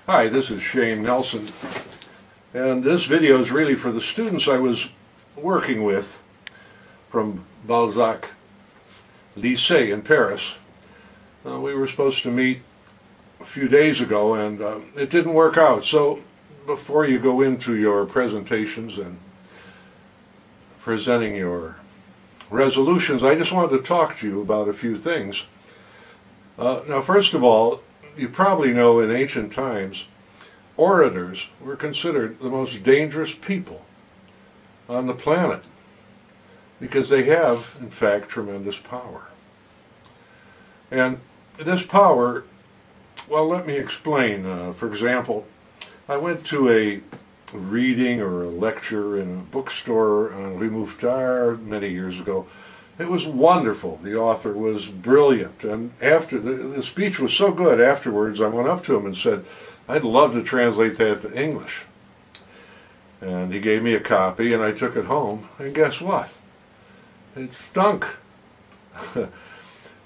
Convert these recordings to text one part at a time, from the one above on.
Hi, this is Shane Nelson, and this video is really for the students I was working with from Balzac Lycée in Paris. We were supposed to meet a few days ago, and it didn't work out. So before you go into your presentations and presenting your resolutions, I just wanted to talk to you about a few things. Now, first of all, you probably know in ancient times, orators were considered the most dangerous people on the planet because they have, in fact, tremendous power. And this power, well, let me explain. For example, I went to a reading or a lecture in a bookstore on Rue Mouffetard many years ago. It was wonderful. The author was brilliant, and after the speech was so good, afterwards I went up to him and said, I'd love to translate that to English. And he gave me a copy, and I took it home, and guess what? It stunk.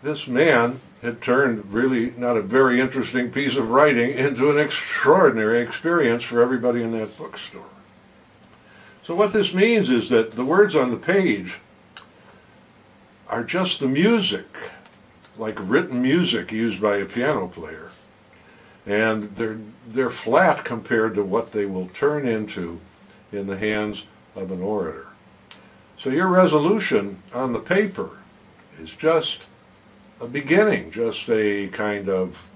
This man had turned really not a very interesting piece of writing into an extraordinary experience for everybody in that bookstore. So what this means is that the words on the page are just the music, like written music used by a piano player. And they're flat compared to what they will turn into in the hands of an orator. So your resolution on the paper is just a beginning, just a kind of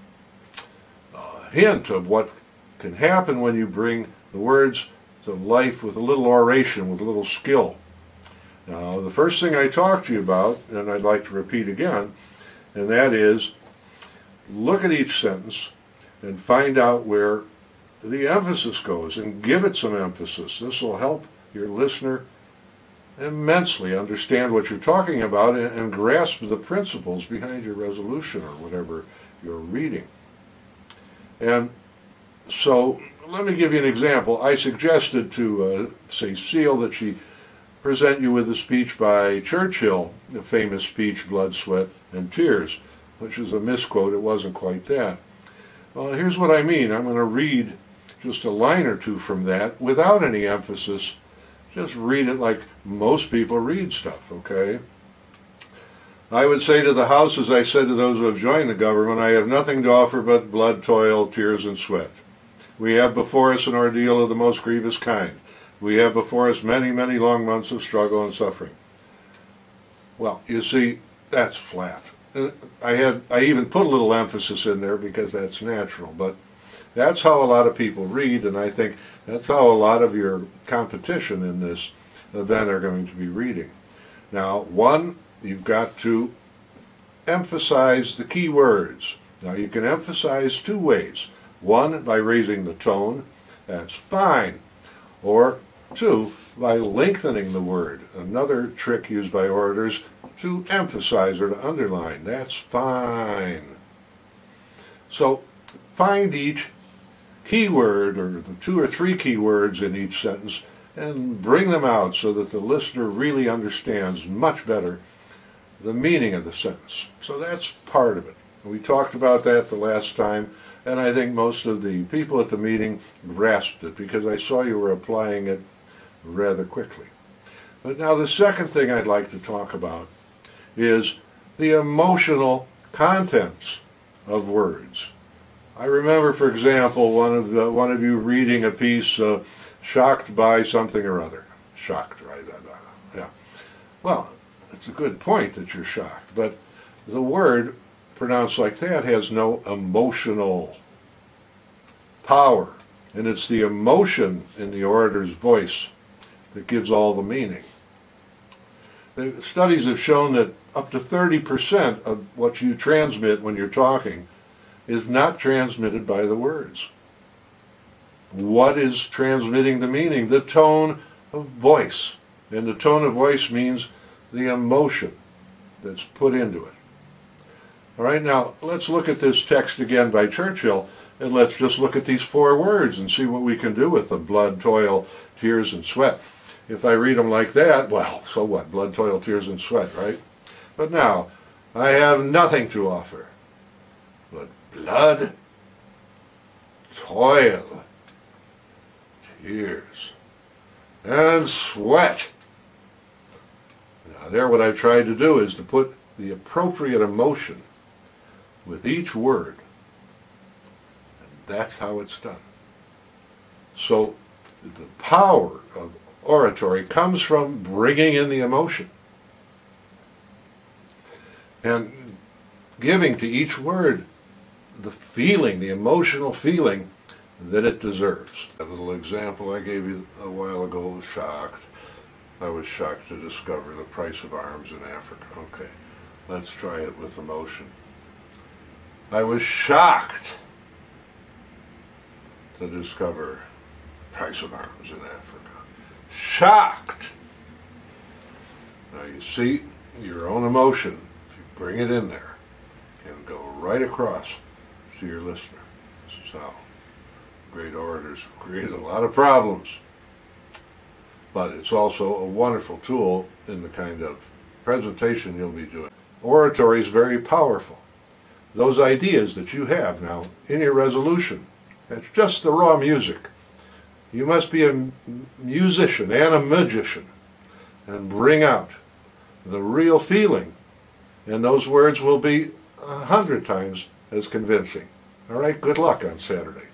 hint of what can happen when you bring the words to life with a little oration, with a little skill. Now, the first thing I talked to you about, and I'd like to repeat again, and that is look at each sentence and find out where the emphasis goes and give it some emphasis. This will help your listener immensely understand what you're talking about and grasp the principles behind your resolution or whatever you're reading. And so let me give you an example. I suggested to Cecile that she present you with a speech by Churchill, the famous speech, Blood, Sweat, and Tears, which is a misquote. It wasn't quite that. Well, here's what I mean. I'm going to read just a line or two from that without any emphasis. Just read it like most people read stuff, okay? I would say to the House, as I said to those who have joined the government, I have nothing to offer but blood, toil, tears, and sweat. We have before us an ordeal of the most grievous kind. We have before us many, many long months of struggle and suffering. Well, you see, that's flat. I even put a little emphasis in there because that's natural, but that's how a lot of people read, and I think that's how a lot of your competition in this event are going to be reading. Now, one, you've got to emphasize the key words. Now, you can emphasize two ways. One, by raising the tone, that's fine. Or two, by lengthening the word. Another trick used by orators to emphasize or to underline. That's fine. So find each key word or the two or three key words in each sentence and bring them out so that the listener really understands much better the meaning of the sentence. So that's part of it. We talked about that the last time, and I think most of the people at the meeting grasped it because I saw you were applying it rather quickly. But now the second thing I'd like to talk about is the emotional contents of words. I remember, for example, one of you reading a piece, shocked by something or other. Shocked, right? Yeah. Well, it's a good point that you're shocked, but the word pronounced like that has no emotional power, and it's the emotion in the orator's voice that gives all the meaning. The studies have shown that up to 30% of what you transmit when you're talking is not transmitted by the words. What is transmitting the meaning? The tone of voice. And the tone of voice means the emotion that's put into it. All right, now let's look at this text again by Churchill, and let's just look at these four words and see what we can do with them: blood, toil, tears, and sweat. If I read them like that, well, so what? Blood, toil, tears, and sweat, right? But now, I have nothing to offer but blood, toil, tears, and sweat. Now there what I've tried to do is to put the appropriate emotion with each word. And that's how it's done. So the power of oratory comes from bringing in the emotion and giving to each word the feeling, the emotional feeling that it deserves. That little example I gave you a while ago was shocked. I was shocked to discover the price of arms in Africa. Okay, let's try it with emotion. I was shocked to discover the price of arms in Africa. Shocked. Now you see, your own emotion, if you bring it in there, can go right across to your listener. This is how great orators create a lot of problems. But it's also a wonderful tool in the kind of presentation you'll be doing. Oratory is very powerful. Those ideas that you have now in your resolution, that's just the raw music. You must be a musician and a magician and bring out the real feeling, and those words will be 100 times as convincing. All right, good luck on Saturday.